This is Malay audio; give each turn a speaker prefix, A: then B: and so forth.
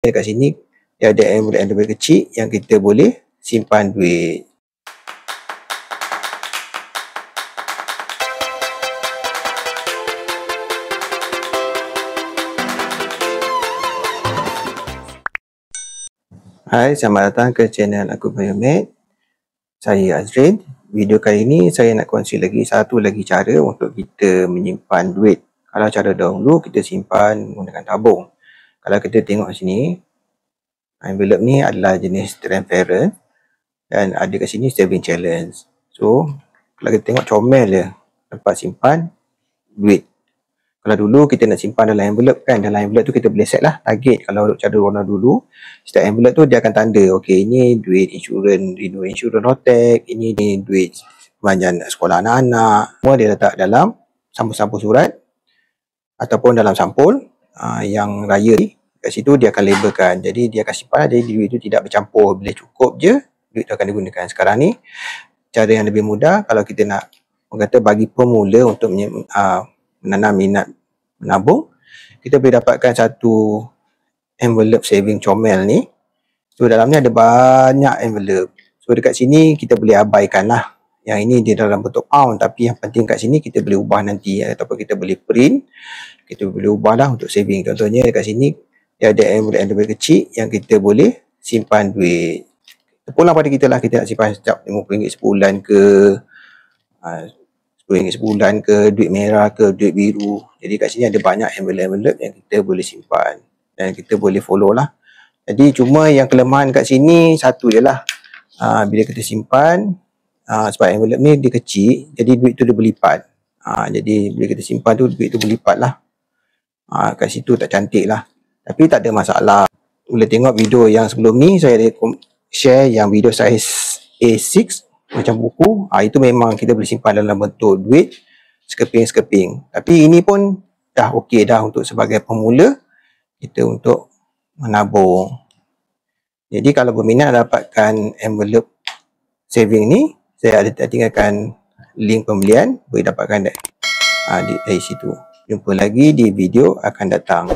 A: Dekat sini dia ada envelope kecil yang kita boleh simpan duit. Hai, selamat datang ke channel aku Biomed. Saya Azrin. Video kali ini saya nak kongsi lagi satu lagi cara untuk kita menyimpan duit. Kalau cara dahulu kita simpan menggunakan tabung. Kalau kita tengok sini, envelope ni adalah jenis transparent dan ada kat sini saving challenge. So, kalau kita tengok comel je tempat simpan duit. Kalau dulu kita nak simpan dalam envelope kan, dalam envelope tu kita boleh set lah target. Kalau cara warna dulu, setiap envelope tu dia akan tanda, okey, ini duit insurans, ini insurans Rotek, ini duit belanjaan sekolah anak-anak. Semua dia letak dalam sampul-sampul surat ataupun dalam sampul yang raya ni. Kat situ dia akan labelkan. Jadi dia akan simpan, jadi duit tu tidak bercampur. Bila cukup je, duit tu akan digunakan. Sekarang ni cara yang lebih mudah kalau kita nak kata bagi pemula untuk menanam minat menabung, kita boleh dapatkan satu envelope saving comel ni. So dalam ni ada banyak envelope. So dekat sini kita boleh abaikan lah. Yang ini dia dalam bentuk pound, tapi yang penting kat sini kita boleh ubah nanti ataupun kita boleh print. Kita boleh ubah lah untuk saving. Contohnya dekat sini dia ada envelope kecil yang kita boleh simpan duit. Terpulang pada kita lah, kita nak simpan setiap RM50 sebulan ke RM10 sebulan ke, duit merah ke, duit biru. Jadi kat sini ada banyak envelope yang kita boleh simpan dan kita boleh follow lah. Jadi cuma yang kelemahan kat sini satu je lah, bila kita simpan, sebab envelope ni dia kecil, jadi duit tu dia berlipat. Jadi bila kita simpan tu duit tu berlipat lah. Kat situ tak cantik lah. Tapi tak ada masalah. Boleh tengok video yang sebelum ni, saya ada share yang video saiz A6 macam buku. Itu memang kita boleh simpan dalam bentuk duit sekeping-sekeping. Tapi ini pun dah okey dah untuk sebagai pemula kita untuk menabung. Jadi kalau berminat dapatkan envelope saving ni, saya ada tinggalkan link pembelian, boleh dapatkan dari situ. Jumpa lagi di video akan datang.